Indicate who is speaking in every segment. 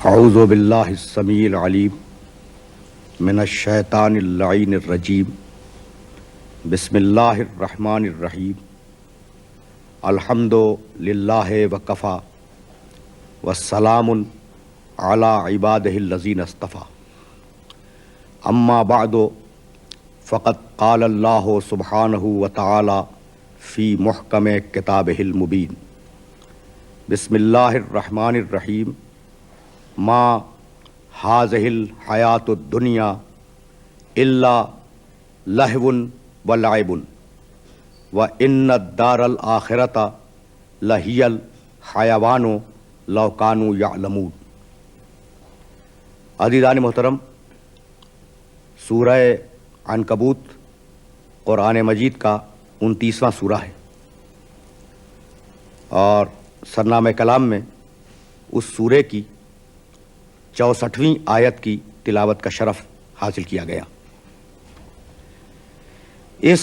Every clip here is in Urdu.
Speaker 1: اعوذ باللہ السمیع العلیم من الشیطان اللعین الرجیم بسم اللہ الرحمن الرحیم الحمد للہ وکفی والسلام علی عبادہ الذین اصطفی اما بعد فقد قال اللہ سبحانہ وتعالی فی محکم کتابہ المبین بسم اللہ الرحمن الرحیم ما هذه الحیات الدنیا الا لہو ولعب وان الدار الآخرۃ لہی الحیوان لو کانوا یعلمون۔ عزیزان محترم، سورہ عنکبوت قرآن مجید کا 29واں سورہ ہے، اور سرنامہ کلام میں اس سورے کی 64ویں آیت کی تلاوت کا شرف حاصل کیا گیا۔ اس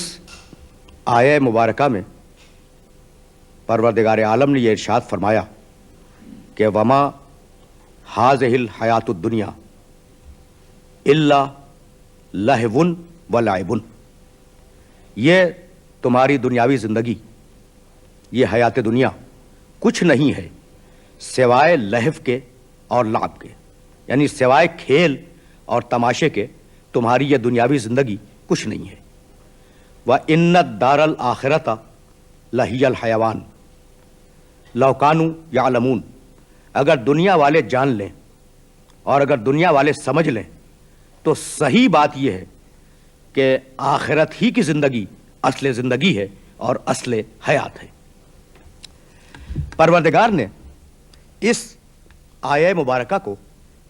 Speaker 1: آیہ مبارکہ میں پروردگار عالم نے یہ ارشاد فرمایا کہ وما ہذہ الحیات الدنیا الا لہو ولعب، یہ تمہاری دنیاوی زندگی، یہ حیات دنیا کچھ نہیں ہے سوائے لہو کے اور لعب کے، یعنی سوائے کھیل اور تماشے کے تمہاری یہ دنیاوی زندگی کچھ نہیں ہے۔ وَإِنَّ الدَّارَ الْآخِرَةَ لَهِيَ الْحَيَوَانُ لَوْ كَانُوا يَعْلَمُونَ، اگر دنیا والے جان لیں اور اگر دنیا والے سمجھ لیں تو صحیح بات یہ ہے کہ آخرت ہی کی زندگی اصل زندگی ہے اور اصل حیات ہے۔ پروردگار نے اس آیہ مبارکہ کو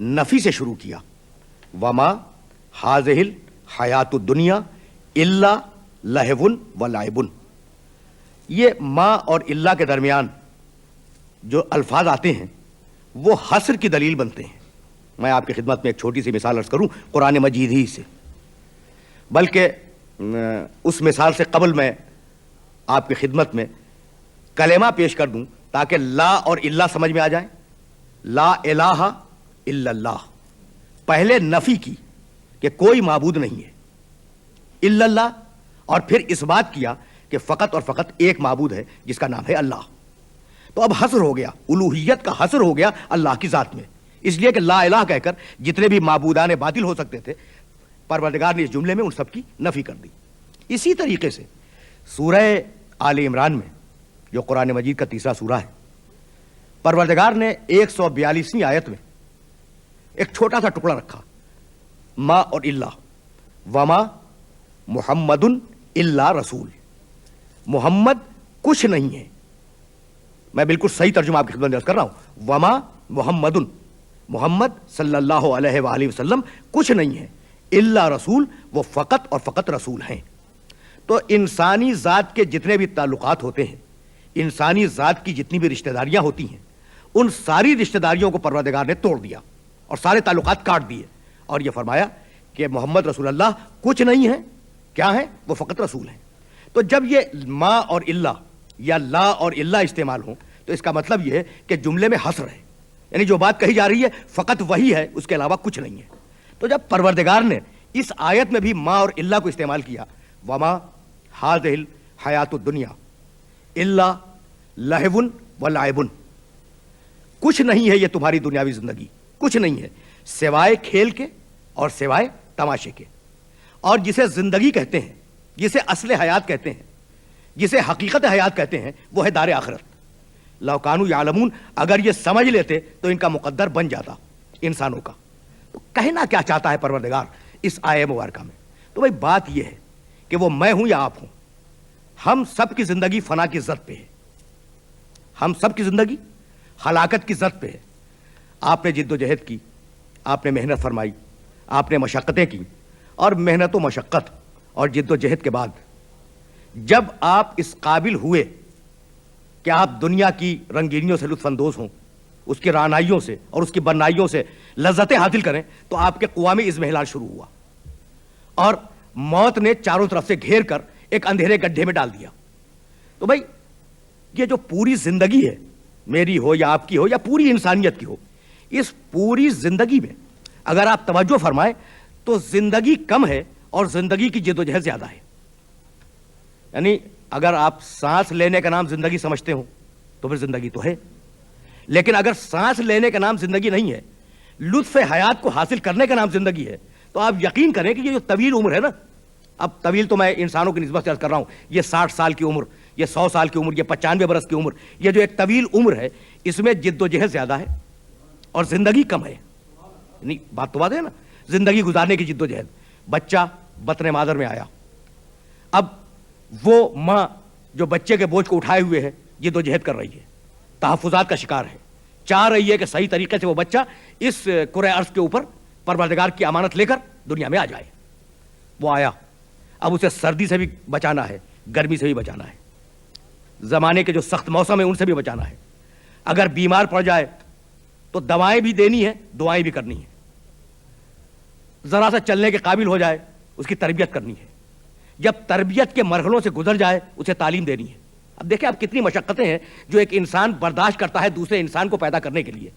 Speaker 1: نفی سے شروع کیا، وما ہذہ الحیات الدنیا الا لہو ولعب۔ یہ ما اور الا کے درمیان جو الفاظ آتے ہیں وہ حصر کی دلیل بنتے ہیں۔ میں آپ کی خدمت میں ایک چھوٹی سی مثال عرض کروں قرآن مجید ہی سے، بلکہ اس مثال سے قبل میں آپ کی خدمت میں کلمہ پیش کر دوں تاکہ لا اور الا سمجھ میں آ جائیں۔ لا الہ الا اللہ، پہلے نفی کی کہ کوئی معبود نہیں ہے الا اللہ، اور پھر اس بات کیا کہ فقط اور فقط ایک معبود ہے جس کا نام ہے اللہ۔ تو اب حصر ہو گیا، الوہیت کا حصر ہو گیا اللہ کی ذات میں، اس لیے کہ لا الہ کہہ کر جتنے بھی معبودان باطل ہو سکتے تھے پروردگار نے اس جملے میں ان سب کی نفی کر دی۔ اسی طریقے سے سورہ آل عمران میں جو قرآن مجید کا تیسرا سورہ ہے، پروردگار نے 142ویں آیت میں ایک چھوٹا سا ٹکڑا رکھا، ما اور الا، وما محمد الا رسول، محمد کچھ نہیں ہے۔ میں بالکل صحیح ترجمہ آپ کی خدمت میں عرض کر رہا ہوں، وما محمد، محمد صلی اللہ علیہ وآلہ وسلم کچھ نہیں ہے، الا رسول، وہ فقط اور فقط رسول ہیں۔ تو انسانی ذات کے جتنے بھی تعلقات ہوتے ہیں، انسانی ذات کی جتنی بھی رشتہ داریاں ہوتی ہیں، ان ساری رشتہ داریوں کو پروردگار نے توڑ دیا اور سارے تعلقات کاٹ دیے، اور یہ فرمایا کہ محمد رسول اللہ کچھ نہیں ہے، کیا ہے؟ وہ فقط رسول ہیں۔ تو جب یہ ما اور الا یا لا اور الا استعمال ہوں تو اس کا مطلب یہ ہے کہ جملے میں حصر ہے، یعنی جو بات کہی جا رہی ہے فقط وہی ہے، اس کے علاوہ کچھ نہیں ہے۔ تو جب پروردگار نے اس آیت میں بھی ما اور الا کو استعمال کیا، وما ہذہ الحیات الدنیا الا لہو ولعب، کچھ نہیں ہے یہ تمہاری دنیاوی زندگی، کچھ نہیں ہے سوائے کھیل کے اور سوائے تماشے کے، اور جسے زندگی کہتے ہیں، جسے اصل حیات کہتے ہیں، جسے حقیقت حیات کہتے ہیں، وہ ہے دار آخرت۔ لو کانوا یعلمون، اگر یہ سمجھ لیتے تو ان کا مقدر بن جاتا انسانوں کا۔ تو کہنا کیا چاہتا ہے پروردگار اس آیہ مبارکہ میں؟ تو بھائی بات یہ ہے کہ وہ میں ہوں یا آپ ہوں، ہم سب کی زندگی فنا کی زد پہ ہے، ہم سب کی زندگی ہلاکت کی زد پہ ہے۔ آپ نے جد و جہد کی، آپ نے محنت فرمائی، آپ نے مشقتیں کی، اور محنت و مشقت اور جد و جہد کے بعد جب آپ اس قابل ہوئے کہ آپ دنیا کی رنگینیوں سے لطف اندوز ہوں، اس کی رعنائیوں سے اور اس کی بنائیوں سے لذتیں حاصل کریں، تو آپ کے قوا میں اضمحلال شروع ہوا اور موت نے چاروں طرف سے گھیر کر ایک اندھیرے گڈھے میں ڈال دیا۔ تو بھائی یہ جو پوری زندگی ہے، میری ہو یا آپ کی ہو یا پوری انسانیت کی ہو، اس پوری زندگی میں اگر آپ توجہ فرمائیں تو زندگی کم ہے اور زندگی کی جد و جہد زیادہ ہے. یعنی اگر آپ سانس لینے کا نام زندگی سمجھتے ہو تو پھر زندگی تو ہے، لیکن اگر سانس لینے کا نام زندگی نہیں ہے، لطف حیات کو حاصل کرنے کا نام زندگی ہے، تو آپ یقین کریں کہ یہ جو طویل عمر ہے نا، اب طویل تو میں انسانوں کی نسبت سے عرض کر رہا ہوں، یہ 60 سال کی عمر، یہ 100 سال کی عمر، یہ 95 برس کی عمر، یہ جو ایک طویل عمر ہے اس میں جد و جہد زیادہ ہے اور زندگی کم ہے. یعنی بات تو بات ہے نا، زندگی گزارنے کی جد و جہد. بچہ بطن مادر میں آیا، اب وہ ماں جو بچے کے بوجھ کو اٹھائے ہوئے ہے جد و جہد کر رہی ہے، تحفظات کا شکار ہے، چاہ رہی ہے کہ صحیح طریقے سے وہ بچہ اس کرۂ ارض کے اوپر پروردگار کی امانت لے کر دنیا میں آ جائے. وہ آیا، اب اسے سردی سے بھی بچانا ہے، گرمی سے بھی بچانا ہے، زمانے کے جو سخت موسم ہیں ان سے بھی بچانا ہے. اگر بیمار پڑ جائے تو دوائیں بھی دینی ہے، دعائیں بھی کرنی ہے. ذرا سا چلنے کے قابل ہو جائے اس کی تربیت کرنی ہے. جب تربیت کے مرحلوں سے گزر جائے اسے تعلیم دینی ہے. اب دیکھیں آپ کتنی مشقتیں ہیں جو ایک انسان برداشت کرتا ہے دوسرے انسان کو پیدا کرنے کے لیے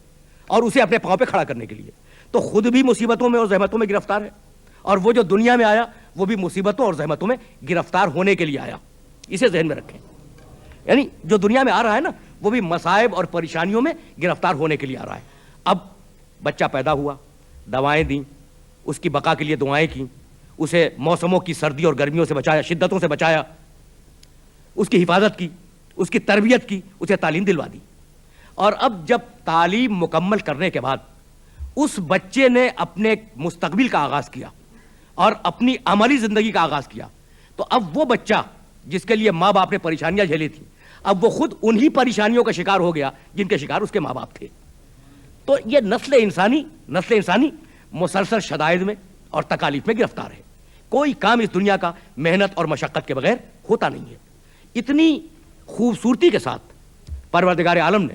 Speaker 1: اور اسے اپنے پاؤں پہ کھڑا کرنے کے لیے. تو خود بھی مصیبتوں میں اور زحمتوں میں گرفتار ہے، اور وہ جو دنیا میں آیا وہ بھی مصیبتوں اور زحمتوں میں گرفتار ہونے کے لیے آیا. اسے ذہن میں رکھیں. یعنی جو دنیا میں آ رہا ہے نا وہ بھی مصائب اور پریشانیوں میں گرفتار ہونے کے لیے آ رہا ہے. اب بچہ پیدا ہوا، دوائیں دیں، اس کی بقا کے لیے دعائیں کی، اسے موسموں کی سردی اور گرمیوں سے بچایا، شدتوں سے بچایا، اس کی حفاظت کی، اس کی تربیت کی، اسے تعلیم دلوا دی. اور اب جب تعلیم مکمل کرنے کے بعد اس بچے نے اپنے مستقبل کا آغاز کیا اور اپنی عملی زندگی کا آغاز کیا، تو اب وہ بچہ جس کے لیے ماں باپ نے پریشانیاں جھیلی تھیں اب وہ خود انہی پریشانیوں کا شکار ہو گیا جن کے شکار اس کے ماں باپ تھے. تو یہ نسل انسانی مسلسل شدائد میں اور تکالیف میں گرفتار ہے. کوئی کام اس دنیا کا محنت اور مشقت کے بغیر ہوتا نہیں ہے. اتنی خوبصورتی کے ساتھ پروردگار عالم نے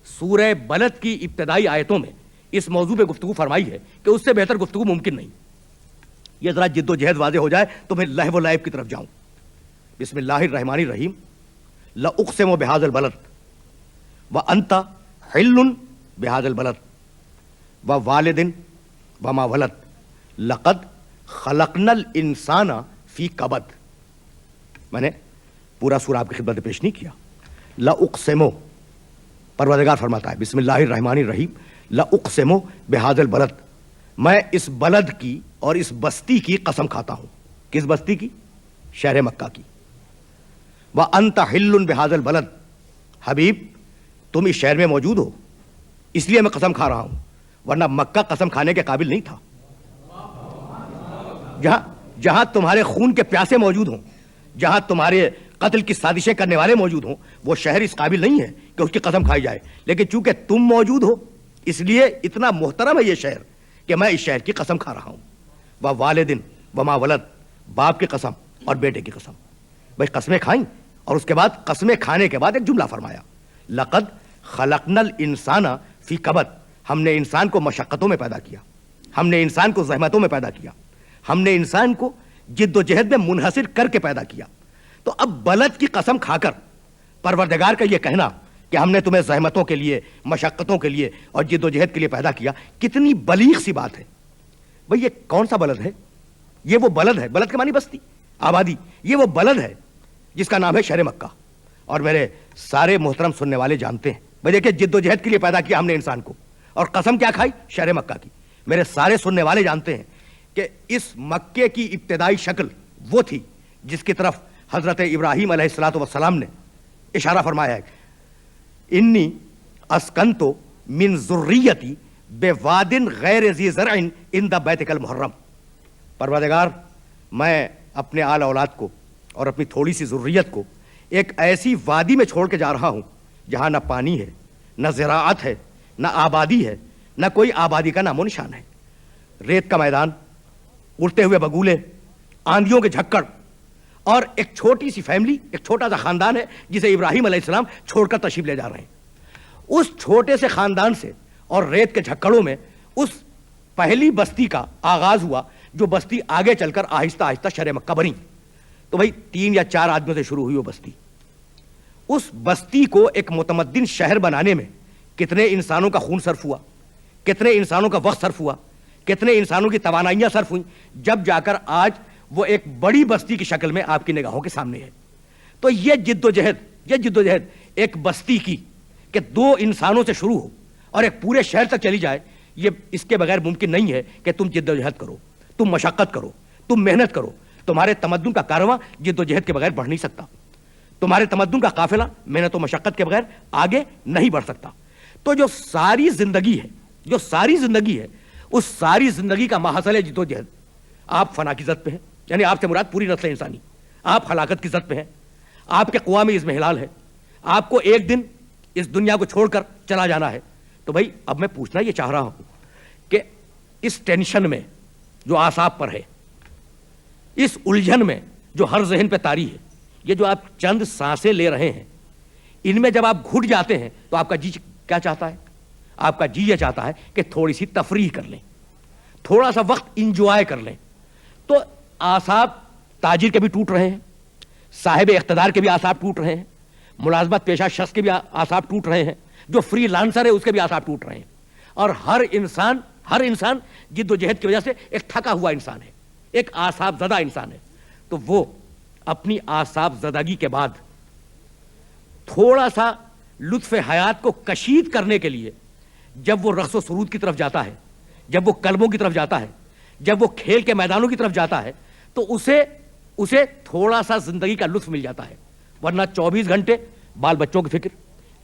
Speaker 1: سورہ بلد کی ابتدائی آیتوں میں اس موضوع پہ گفتگو فرمائی ہے کہ اس سے بہتر گفتگو ممکن نہیں. یہ ذرا جد و جہد واضح ہو جائے تو میں لہو و لعب کی طرف جاؤں. بسم اللہ الرحمن الرحیم. لأقسم بهذا البلد وأنت حل بهذا البلد ووالد وما ولد لقد خلقنا الانسان فی کبد. میں نے پورا سورہ آپ کی خدمت میں پیش نہیں کیا. لأقسم، پروردگار فرماتا ہے بسم اللہ الرحمن الرحیم، لأقسم بهذا البلد، میں اس بلد کی اور اس بستی کی قسم کھاتا ہوں. کس بستی کی؟ شہر مکہ کی. وَأَنْتَ حِلٌّ بِهَذَا الْبَلَدِ، حبیب تم اس شہر میں موجود ہو اس لیے میں قسم کھا رہا ہوں، ورنہ مکہ قسم کھانے کے قابل نہیں تھا. جہاں تمہارے خون کے پیاسے موجود ہوں، جہاں تمہارے قتل کی سازشیں کرنے والے موجود ہوں، وہ شہر اس قابل نہیں ہے کہ اس کی قسم کھائی جائے. لیکن چونکہ تم موجود ہو اس لیے اتنا محترم ہے یہ شہر کہ میں اس شہر کی قسم کھا رہا ہوں. وَوَالِدٍ وَمَا وَلَدٍ، باپ کی قسم اور بیٹے کی قسم. بھائی قسمیں کھائیں اور اس کے بعد قسمیں کھانے کے بعد ایک جملہ فرمایا، لقد خلقنا الانسان فی کبد، ہم نے انسان کو مشقتوں میں پیدا کیا، ہم نے انسان کو زحمتوں میں پیدا کیا، ہم نے انسان کو جد و جہد میں منحصر کر کے پیدا کیا. تو اب بلد کی قسم کھا کر پروردگار کا یہ کہنا کہ ہم نے تمہیں زحمتوں کے لیے، مشقتوں کے لیے اور جد و جہد کے لیے پیدا کیا، کتنی بلیغ سی بات ہے. بھئی یہ کون سا بلد ہے؟ یہ وہ بلد ہے، بلد کے معنی بستی، آبادی. یہ وہ بلد ہے جس کا نام ہے شہر مکہ. اور میرے سارے محترم سننے والے جانتے ہیں، بھئی دیکھیں جد و جہد کے لیے پیدا کیا ہم نے انسان کو، اور قسم کیا کھائی؟ شہر مکہ کی. میرے سارے سننے والے جانتے ہیں کہ اس مکے کی ابتدائی شکل وہ تھی جس کی طرف حضرت ابراہیم علیہ الصلوۃ والسلام نے اشارہ فرمایا ہے، انی اسکنتو من ذریتی بواد غیر ذی زرع عند بیتک المحرم. پروردگار میں اپنے آل اولاد کو اور اپنی تھوڑی سی ذریت کو ایک ایسی وادی میں چھوڑ کے جا رہا ہوں جہاں نہ پانی ہے، نہ زراعت ہے، نہ آبادی ہے، نہ کوئی آبادی کا نام و نشان ہے. ریت کا میدان، اڑتے ہوئے بگولے، آندھیوں کے جھکڑ، اور ایک چھوٹی سی فیملی، ایک چھوٹا سا خاندان ہے جسے ابراہیم علیہ السلام چھوڑ کر تشریف لے جا رہے ہیں. اس چھوٹے سے خاندان سے اور ریت کے جھکڑوں میں اس پہلی بستی کا آغاز ہوا جو بستی آگے چل کر آہستہ آہستہ شہر مکہ بنی. تو بھائی 3 یا 4 آدمیوں سے شروع ہوئی وہ بستی. اس بستی کو ایک متمدن شہر بنانے میں کتنے انسانوں کا خون صرف ہوا، کتنے انسانوں کا وقت صرف ہوا, کتنے انسانوں کی توانائیاں صرف ہوئیں, جب جا کر آج وہ ایک بڑی بستی کی شکل میں آپ کی نگاہوں کے سامنے ہے. تو یہ جد و جہد ایک بستی کی کہ 2 انسانوں سے شروع ہو اور ایک پورے شہر تک چلی جائے, یہ اس کے بغیر ممکن نہیں ہے کہ تم جد و جہد کرو, تم مشقت کرو, تم محنت کرو. تمہارے تمدن کا کارواں جد و جہد کے بغیر بڑھ نہیں سکتا. تمہارے تمدن کا قافلہ محنت و مشقت کے بغیر آگے نہیں بڑھ سکتا. تو جو ساری زندگی ہے, اس ساری زندگی کا محاصلہ جد و جہد. آپ فنا کی زد پہ ہیں, یعنی آپ سے مراد پوری نسل انسانی. آپ ہلاکت کی زد پہ ہیں, آپ کے قوا میں اضمحلال ہے, آپ کو ایک دن اس دنیا کو چھوڑ کر چلا جانا ہے. تو بھائی اب میں پوچھنا یہ چاہ رہا ہوں کہ اس ٹینشن میں جو اعصاب پر ہے, اس الجھن میں جو ہر ذہن پہ طاری ہے, یہ جو آپ چند سانسیں لے رہے ہیں, ان میں جب آپ گھٹ جاتے ہیں تو آپ کا جی کیا چاہتا ہے؟ آپ کا جی یہ چاہتا ہے کہ تھوڑی سی تفریح کر لیں, تھوڑا سا وقت انجوائے کر لیں. تو اعصاب تاجر کے بھی ٹوٹ رہے ہیں, صاحب اقتدار کے بھی اعصاب ٹوٹ رہے ہیں, ملازمت پیشہ شخص کے بھی اعصاب ٹوٹ رہے ہیں, جو فری لانسر ہے اس کے بھی اعصاب ٹوٹ رہے ہیں. اور ہر انسان جد و جہد کی وجہ سے ایک تھکا ہوا انسان ہے, ایک اعصاب زدہ انسان ہے. تو وہ اپنی اعصاب زدگی کے بعد تھوڑا سا لطف حیات کو کشید کرنے کے لیے جب وہ رقص و سرود کی طرف جاتا ہے, جب وہ کلبوں کی طرف جاتا ہے, جب وہ کھیل کے میدانوں کی طرف جاتا ہے, تو اسے تھوڑا سا زندگی کا لطف مل جاتا ہے. ورنہ 24 گھنٹے بال بچوں کی فکر,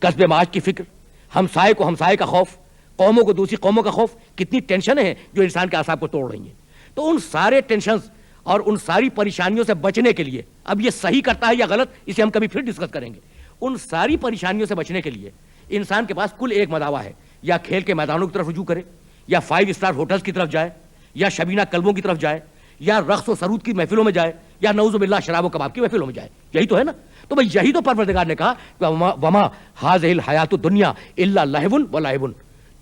Speaker 1: قصبے معاش کی فکر, ہمسائے کو ہمسائے کا خوف, قوموں کو دوسری قوموں کا خوف, کتنی ٹینشنیں ہیں جو انسان کے اعصاب کو توڑ رہی ہیں. تو ان سارے ٹینشنز اور ان ساری پریشانیوں سے بچنے کے لیے, اب یہ صحیح کرتا ہے یا غلط اسے ہم کبھی پھر ڈسکس کریں گے, ان ساری پریشانیوں سے بچنے کے لیے انسان کے پاس کل ایک مداوا ہے, یا کھیل کے میدانوں کی طرف رجوع کرے, یا 5 اسٹار ہوٹلز کی طرف جائے, یا شبینہ کلبوں کی طرف جائے, یا رقص و سرود کی محفلوں میں جائے, یا نعوذ باللہ شراب و کباب کی محفلوں میں جائے. یہی تو ہے نا. تو بھئی یہی تو پروردگار نے کہا کہ وما ہاذہ الحیات الدنیا الا لہو و لعب,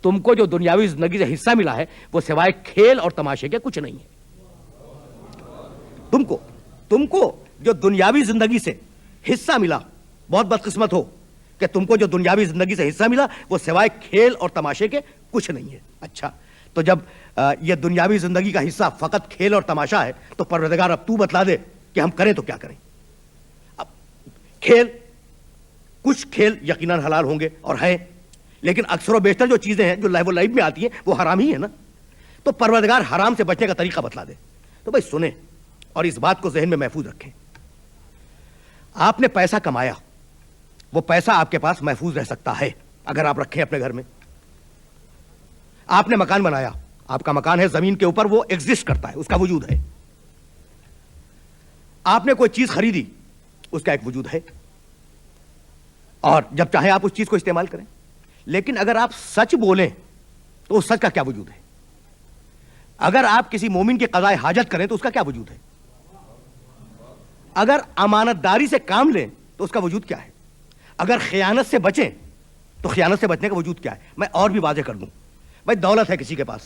Speaker 1: تم کو جو دنیاوی زندگی سے حصہ ملا ہے وہ سوائے کھیل اور تماشے کے کچھ نہیں ہے. تم کو جو دنیاوی زندگی سے حصہ ملا, بہت بدقسمت ہو کہ تم کو جو دنیاوی زندگی سے حصہ ملا وہ سوائے کھیل اور تماشے کے کچھ نہیں ہے. اچھا, تو جب یہ دنیاوی زندگی کا حصہ فقط کھیل اور تماشا ہے تو پروردگار اب تو بتلا دے کہ ہم کریں تو کیا کریں. اب کچھ کھیل یقیناً حلال ہوں گے اور ہیں, لیکن اکثر و بیشتر جو چیزیں ہیں جو لہو و لعب میں آتی ہیں وہ حرام ہی ہے نا. تو پروردگار حرام سے بچنے کا طریقہ بتلا دے. تو بھائی سنیں اور اس بات کو ذہن میں محفوظ رکھیں. آپ نے پیسہ کمایا, وہ پیسہ آپ کے پاس محفوظ رہ سکتا ہے اگر آپ رکھیں اپنے گھر میں. آپ نے مکان بنایا, آپ کا مکان ہے زمین کے اوپر, وہ ایگزسٹ کرتا ہے, اس کا وجود ہے. آپ نے کوئی چیز خریدی, اس کا ایک وجود ہے, اور جب چاہیں آپ اس چیز کو استعمال کریں. لیکن اگر آپ سچ بولیں تو اس سچ کا کیا وجود ہے؟ اگر آپ کسی مومن کی قضائے حاجت کریں تو اس کا کیا وجود ہے؟ اگر امانت داری سے کام لیں تو اس کا وجود کیا ہے؟ اگر خیانت سے بچیں تو خیانت سے بچنے کا وجود کیا ہے؟ میں اور بھی واضح کر دوں. بھائی دولت ہے کسی کے پاس,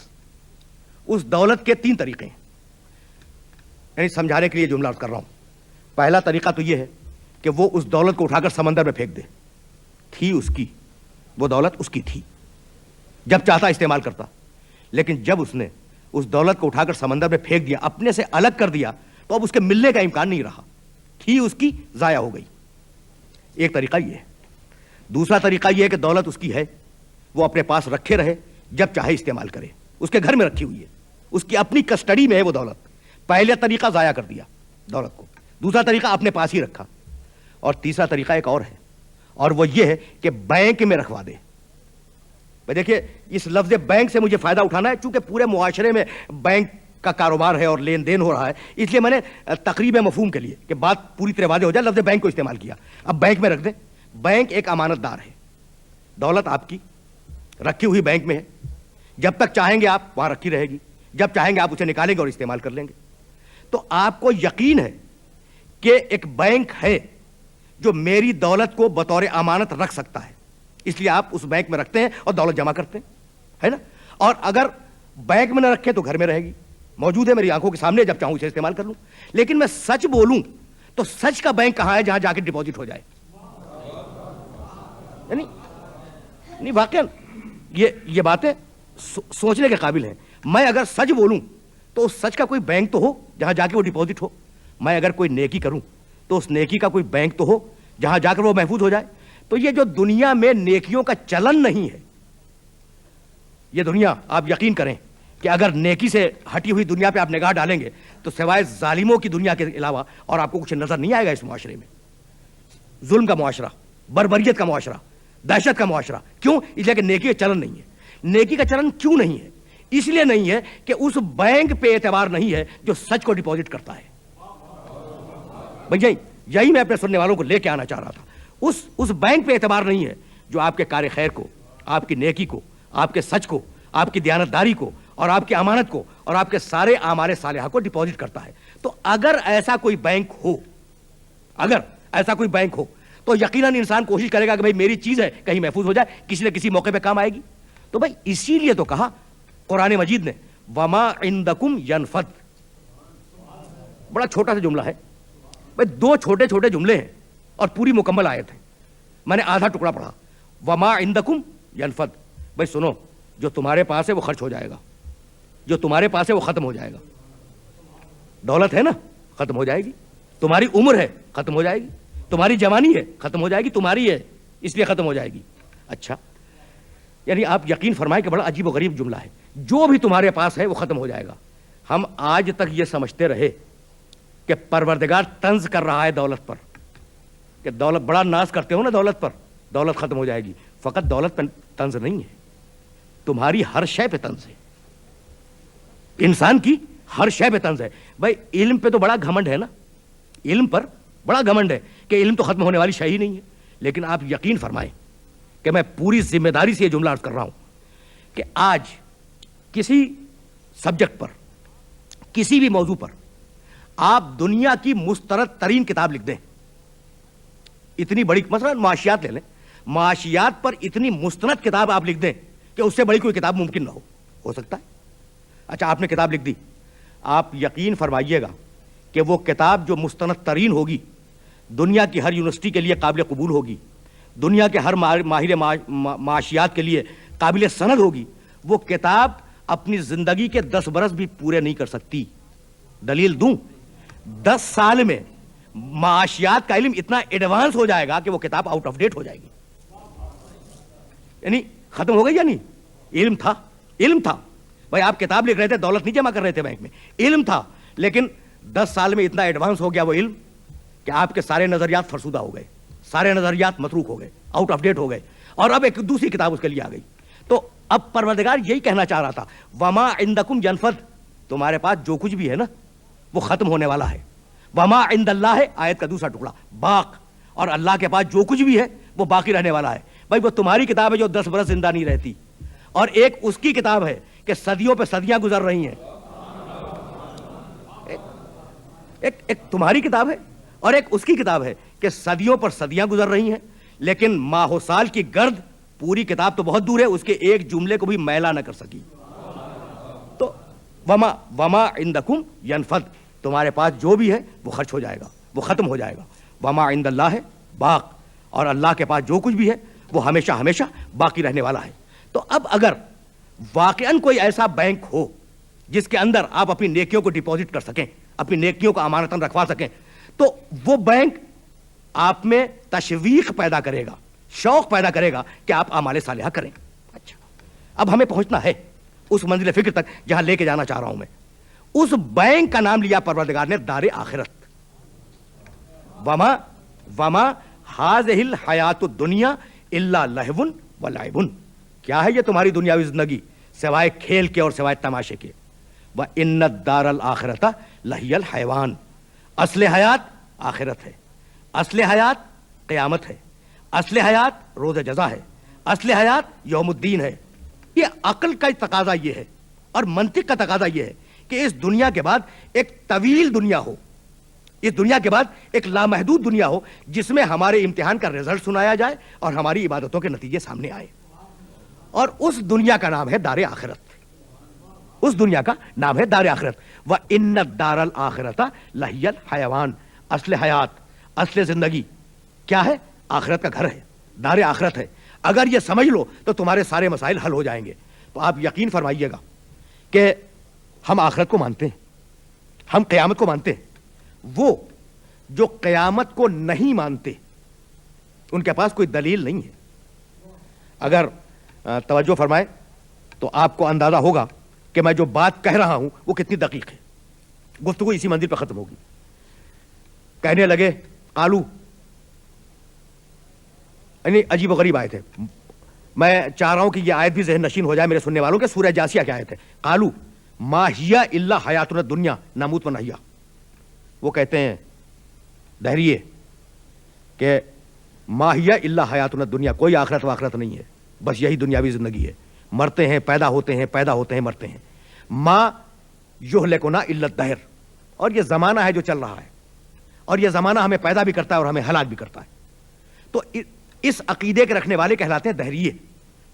Speaker 1: اس دولت کے 3 طریقے ہیں, یعنی سمجھانے کے لیے جملہ عرض کر رہا ہوں. پہلا طریقہ تو یہ ہے کہ وہ اس دولت کو اٹھا کر سمندر میں پھینک دے. تھی اس کی, وہ دولت اس کی تھی, جب چاہتا استعمال کرتا. لیکن جب اس نے اس دولت کو اٹھا کر سمندر میں پھینک دیا, اپنے سے الگ کر دیا, تو اب اس کے ملنے کا امکان نہیں رہا. تھی اس کی, ضائع ہو گئی. ایک طریقہ یہ ہے. دوسرا طریقہ یہ ہے کہ دولت اس کی ہے, وہ اپنے پاس رکھے رہے, جب چاہے استعمال کرے. اس کے گھر میں رکھی ہوئی ہے, اس کی اپنی کسٹڈی میں ہے وہ دولت. پہلا طریقہ ضائع کر دیا دولت کو, دوسرا طریقہ اپنے پاس ہی رکھا, اور تیسرا طریقہ ایک اور ہے, اور وہ یہ ہے کہ بینک میں رکھوا دے. دیکھیے اس لفظ بینک سے مجھے فائدہ اٹھانا ہے, چونکہ پورے معاشرے میں بینک کا کاروبار ہے اور لین دین ہو رہا ہے, اس لیے میں نے تقریب مفہوم کے لیے کہ بات پوری طرح واضح ہو جائے لفظ بینک کو استعمال کیا. اب بینک میں رکھ دیں. بینک ایک امانت دار ہے, دولت آپ کی رکھی ہوئی بینک میں ہے, جب تک چاہیں گے آپ وہاں رکھی رہے گی, جب چاہیں گے آپ اسے نکالیں گے اور استعمال کر لیں گے. تو آپ کو یقین ہے کہ ایک بینک ہے جو میری دولت کو بطور امانت رکھ سکتا ہے, اس لیے آپ اس بینک میں رکھتے ہیں اور دولت جمع کرتے ہیں, ہے نا. اور اگر بینک میں نہ رکھے تو گھر میں رہے گی, موجود ہے میری آنکھوں کے سامنے, جب چاہوں اسے استعمال کر لوں. لیکن میں سچ بولوں تو سچ کا بینک کہاں ہے جہاں جا کے ڈپازٹ ہو جائے؟ یعنی واقعا یہ باتیں سوچنے کے قابل ہیں. میں اگر سچ بولوں تو اس سچ کا کوئی بینک تو ہو جہاں جا کے وہ ڈپازٹ ہو. میں اگر کوئی نیکی کروں تو اس نیکی کا کوئی بینک تو ہو جہاں جا کر وہ محفوظ ہو جائے. تو یہ جو دنیا میں نیکیوں کا چلن نہیں ہے, یہ دنیا آپ یقین کریں کہ اگر نیکی سے ہٹی ہوئی دنیا پہ آپ نگاہ ڈالیں گے تو سوائے ظالموں کی دنیا کے علاوہ اور آپ کو کچھ نظر نہیں آئے گا. اس معاشرے میں ظلم کا معاشرہ, بربریت کا معاشرہ, دہشت کا معاشرہ. کیوں؟ اس لیے کہ نیکی کا چلن نہیں ہے. نیکی کا چلن کیوں نہیں ہے؟ اس لیے نہیں ہے کہ اس بینک پہ اعتبار نہیں ہے جو سچ کو ڈپازٹ کرتا ہے. بھائی یہی میں اپنے سننے والوں کو لے کے آنا چاہ رہا تھا. اس بینک پہ اعتبار نہیں ہے جو آپ کے کار خیر کو, آپ کی نیکی کو, آپ کے سچ کو, آپ کی دیانتداری کو اور آپ کی امانت کو اور آپ کے سارے اعمال صالحہ کو ڈپازٹ کرتا ہے. تو اگر ایسا کوئی بینک ہو, اگر ایسا کوئی بینک ہو تو یقیناً انسان کوشش کرے گا کہ بھائی میری چیز ہے کہیں محفوظ ہو جائے, کسی نہ کسی موقع پہ کام آئے گی. تو بھائی اسی لیے تو کہا قرآن مجید نے وما عندکم ینفد. بڑا چھوٹا سا جملہ ہے بھائی, دو چھوٹے چھوٹے جملے ہیں اور پوری مکمل آیت ہے. میں نے آدھا ٹکڑا پڑھا, وما عندکم ینفد. بھائی سنو, جو تمہارے پاس ہے وہ خرچ ہو جائے گا, جو تمہارے پاس ہے وہ ختم ہو جائے گا. دولت ہے نا, ختم ہو جائے گی. تمہاری عمر ہے, ختم ہو جائے گی. تمہاری جوانی ہے, ختم ہو جائے گی. تمہاری ہے اس لیے ختم ہو جائے گی. اچھا, یعنی آپ یقین فرمائیں کہ بڑا عجیب و غریب جملہ ہے. جو بھی تمہارے پاس ہے وہ ختم ہو جائے گا. ہم آج تک یہ سمجھتے رہے کہ پروردگار طنز کر رہا ہے دولت پر, کہ دولت, بڑا ناز کرتے ہو نا دولت پر, دولت ختم ہو جائے گی. فقط دولت پہ طنز نہیں ہے, تمہاری ہر شے پہ طنز ہے. انسان کی ہر شے پہ طنز ہے. بھائی علم پہ تو بڑا گھمنڈ ہے نا, علم پر بڑا گھمنڈ ہے کہ علم تو ختم ہونے والی شے ہی نہیں ہے. لیکن آپ یقین فرمائیں کہ میں پوری ذمہ داری سے یہ جملہ عرض کر رہا ہوں کہ آج کسی سبجیکٹ پر, کسی بھی موضوع پر آپ دنیا کی مسترد ترین کتاب لکھ دیں, اتنی بڑی, مثلا معاشیات لے لیں, معاشیات پر اتنی مستند کتاب آپ لکھ دیں کہ اس سے بڑی کوئی کتاب ممکن نہ ہو سکتا ہے. اچھا, آپ نے کتاب لکھ دی, آپ یقین فرمائیے گا کہ وہ کتاب جو مستند ترین ہوگی, دنیا کی ہر یونیورسٹی کے لیے قابل قبول ہوگی, دنیا کے ہر ماہر معاشیات کے لیے قابل سند ہوگی, وہ کتاب اپنی زندگی کے 10 برس بھی پورے نہیں کر سکتی. دلیل دوں, 10 سال میں معاشیات کا علم اتنا ایڈوانس ہو جائے گا کہ وہ کتاب آؤٹ آف ڈیٹ ہو جائے گی. یعنی ختم ہو گئی یا نہیں؟ علم تھا, علم تھا. بھائی آپ کتاب لکھ رہے تھے, دولت نہیں جمع کر رہے تھے بینک میں, علم تھا. لیکن 10 سال میں اتنا ایڈوانس ہو گیا وہ علم کہ آپ کے سارے نظریات فرسودہ ہو گئے, سارے نظریات متروک ہو گئے, آؤٹ آف ڈیٹ ہو گئے, اور اب ایک دوسری کتاب اس کے لیے آ گئی. تو اب پروردگار یہی کہنا چاہ رہا تھا, وما عندکم ینفد, تمہارے پاس جو کچھ بھی ہے نا وہ ختم ہونے والا ہے. وما عند اللہ ہے آیت کا دوسرا ٹکڑا, باق, اور اللہ کے پاس جو کچھ بھی ہے وہ باقی رہنے والا ہے. بھائی وہ تمہاری کتاب ہے جو 10 برس زندہ نہیں رہتی, اور ایک اس کی کتاب ہے کہ صدیوں پہ صدیاں گزر رہی ہیں. ایک تمہاری کتاب ہے اور ایک اس کی کتاب ہے کہ صدیوں پر صدیاں گزر رہی ہیں, لیکن ماہ و سال کی گرد پوری کتاب تو بہت دور ہے, اس کے ایک جملے کو بھی میلا نہ کر سکی. تو وما عندکم ینفد, تمہارے پاس جو بھی ہے وہ خرچ ہو جائے گا, وہ ختم ہو جائے گا. وما عند اللہ ہے باق, اور اللہ کے پاس جو کچھ بھی ہے وہ ہمیشہ ہمیشہ باقی رہنے والا ہے. تو اب اگر واقعاً کوئی ایسا بینک ہو جس کے اندر آپ اپنی نیکیوں کو ڈپازٹ کر سکیں, اپنی نیکیوں کو امانتاً رکھوا سکیں, تو وہ بینک آپ میں تشویق پیدا کرے گا, شوق پیدا کرے گا کہ آپ اعمال صالحہ کریں. اچھا, اب ہمیں پہنچنا ہے اس منزل فکر تک جہاں لے کے جانا چاہ رہا ہوں میں. اس بینک کا نام لیا پروردگار نے دار آخرت. وما ہاذہ الحیات الدنیا الا لہو و لعب. کیا ہے یہ تمہاری دنیاوی زندگی سوائے کھیل کے اور سوائے تماشے کے. وان الدار الاخرۃ لہی الحیوان, اصل حیات آخرت ہے, اصل حیات قیامت ہے, اصل حیات روز جزا ہے, اصل حیات یوم الدین ہے. یہ عقل کا تقاضا یہ ہے اور منطق کا تقاضا یہ ہے کہ اس دنیا کے بعد ایک طویل دنیا ہو, اس دنیا کے بعد ایک لامحدود دنیا ہو جس میں ہمارے امتحان کا رزلٹ سنایا جائے اور ہماری عبادتوں کے نتیجے سامنے آئے. اور اس دنیا کا نام ہے دار آخرت, اس دنیا کا نام ہے دار آخرت. وَإِنَّ الدَّارَ الْآخِرَةَ لَهِيَ الْحَيَوَانُ, اصل حیات, اصل زندگی کیا ہے؟ آخرت کا گھر ہے, دار آخرت ہے. اگر یہ سمجھ لو تو تمہارے سارے مسائل حل ہو جائیں گے. تو آپ یقین فرمائیے گا کہ ہم آخرت کو مانتے ہیں, ہم قیامت کو مانتے ہیں. وہ جو قیامت کو نہیں مانتے ان کے پاس کوئی دلیل نہیں ہے. اگر توجہ فرمائے تو آپ کو اندازہ ہوگا کہ میں جو بات کہہ رہا ہوں وہ کتنی دقیق ہے. گفتگو اسی منزل پر ختم ہوگی. کہنے لگے قالو, یعنی عجیب و غریب آیت ہے, میں چاہ رہا ہوں کہ یہ آیت بھی ذہن نشین ہو جائے میرے سننے والوں کے. سورہ جاسیہ کی آیت ہے, قالو ما ہی الا حیاتنا الدنیا نموت و نحیا. وہ کہتے ہیں دہریے کہ ما ہی الا حیاتنا الدنیا, کوئی آخرت و آخرت نہیں ہے, بس یہی دنیاوی زندگی ہے, مرتے ہیں پیدا ہوتے ہیں, پیدا ہوتے ہیں مرتے ہیں. ما یہلکنا الا الدہر, اور یہ زمانہ ہے جو چل رہا ہے, اور یہ زمانہ ہمیں پیدا بھی کرتا ہے اور ہمیں ہلاک بھی کرتا ہے. تو اس عقیدے کے رکھنے والے کہلاتے ہیں دہریے.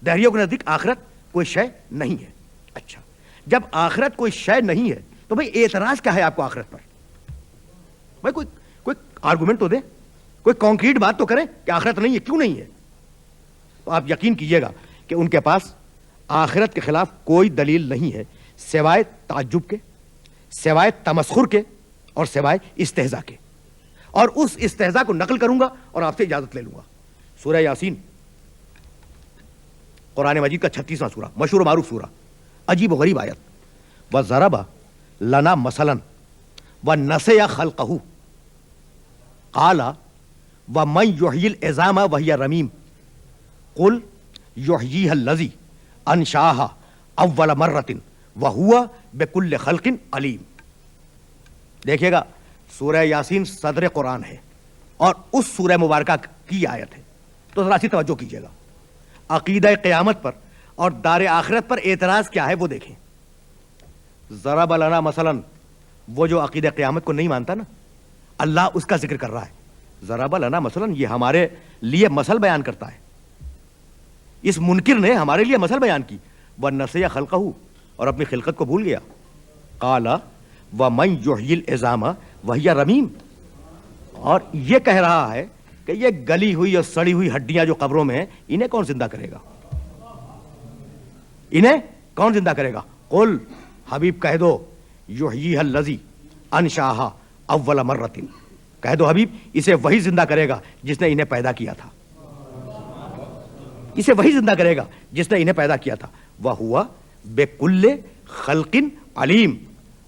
Speaker 1: دہریوں کے نزدیک آخرت کوئی شے نہیں ہے. اچھا, جب آخرت کوئی شے نہیں ہے تو بھئی اعتراض کیا ہے آپ کو آخرت پر؟ بھئی کوئی آرگومنٹ تو دیں, کوئی کانکریٹ بات تو کریں کہ آخرت نہیں ہے, کیوں نہیں ہے؟ تو آپ یقین کیجئے گا کہ ان کے پاس آخرت کے خلاف کوئی دلیل نہیں ہے سوائے تعجب کے, سوائے تمسخر کے, اور سوائے استہزاء کے. اور اس استہزاء کو نقل کروں گا اور آپ سے اجازت لے لوں گا. سورہ یاسین قرآن مجید کا 36واں سورہ, مشہور و معروف سورہ, عجیب و غریب آیت. وَضَرَبَ لَنَا مَثَلًا وَنَسِیَ خَلْقَهُ قَالَ وَمَنْ يُحْيِي الْعِظَامَ وَهِيَ رَمِيمٌ قُلْ يُحْيِيهَا الَّذِي أَنشَأَهَا أَوَّلَ مَرَّةٍ وَهُوَ بِكُلِّ خَلْقٍ عَلِيمٌ. دیکھیے گا سورہ یاسین صدر قرآن ہے اور اس سورہ مبارکہ کی آیت ہے, تو ذرا سی توجہ کیجیے گا. عقیدہ قیامت پر اور دار آخرت پر اعتراض کیا ہے وہ دیکھیں. ضرب لنا مثلا, وہ جو عقیدہ قیامت کو نہیں مانتا نا, اللہ اس کا ذکر کر رہا ہے. ضرب لنا مثلا, یہ ہمارے لیے مثل بیان کرتا ہے. اس منکر نے ہمارے لیے مثل بیان کی. وَنَسِیَ خَلْقَهُ, اور اپنی خلقت کو بھول گیا. قَالَ وَمَنْ يُحْيِي الْعِظَامَ وَهِيَ رَمِيمٌ, اور یہ کہہ رہا ہے کہ یہ گلی ہوئی اور سڑی ہوئی ہڈیاں جو قبروں میں ہیں انہیں کون زندہ کرے گا, انہیں کون زندہ کرے گا؟ قل, حبیب کہہ دو, یحییھا الذی انشاھا اول مرۃ, کہہ دو حبیب اسے وہی زندہ کرے گا جس نے انہیں پیدا کیا تھا, اسے وہی زندہ کرے گا جس نے انہیں پیدا کیا تھا. وہوا بکل خلق علیم,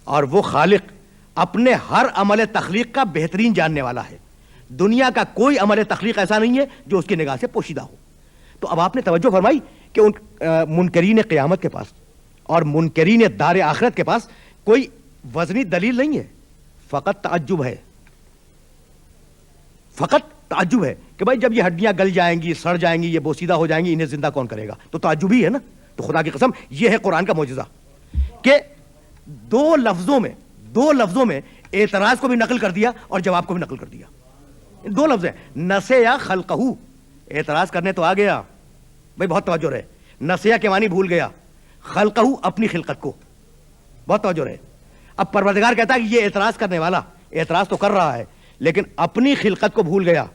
Speaker 1: اور وہ خالق اپنے ہر عمل تخلیق کا بہترین جاننے والا ہے. دنیا کا کوئی عمل تخلیق ایسا نہیں ہے جو اس کی نگاہ سے پوشیدہ ہو. تو اب آپ نے توجہ فرمائی کہ ان منکرین قیامت کے پاس اور منکرین دار آخرت کے پاس کوئی وزنی دلیل نہیں ہے, فقط تعجب ہے. فقط تعجب ہے کہ بھائی جب یہ ہڈیاں گل جائیں گی, سڑ جائیں گی, یہ بوسیدہ ہو جائیں گی, انہیں زندہ کون کرے گا؟ تو تعجب ہی ہے نا. تو خدا کی قسم یہ ہے قرآن کا معجزہ کہ دو لفظوں میں اعتراض کو بھی نقل کر دیا اور جواب کو بھی نقل کر دیا. دو لفظ ہیں, نسیا خلقہ, اعتراض کرنے تو آ گیا بھائی, بہت توجہ رہے. نسیا کے معنی بھول گیا, خلقہ اپنی خلقت کو, بہت توجہ رہے. اب پروردگار کہتا ہے کہ یہ اعتراض کرنے والا اعتراض تو کر رہا ہے لیکن اپنی خلقت کو بھول گیا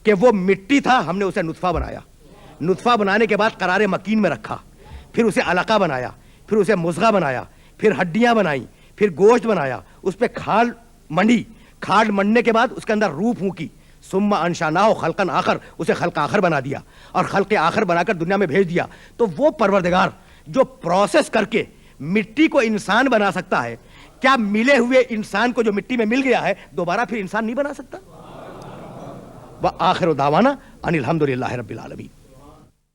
Speaker 1: کہ وہ مٹی تھا, ہم نے اسے نطفہ بنایا, نطفہ بنانے کے بعد قرار مکین میں رکھا, پھر اسے علقہ بنایا, پھر اسے مضغہ بنایا, پھر ہڈیاں بنائیں, پھر گوشت بنایا, اس پہ کھال منڈی, کھال منڈنے کے بعد اس کے اندر روح پھونکی, ثم انشأناہ خلقا آخر, اسے خلق آخر بنا دیا اور خلق آخر بنا کر دنیا میں بھیج دیا. تو وہ پروردگار جو پروسیس کر کے مٹی کو انسان بنا سکتا ہے, کیا ملے ہوئے انسان کو جو مٹی میں مل گیا ہے دوبارہ پھر انسان نہیں بنا سکتا؟ وآخر دعوانا ان الحمد للہ رب العالمین.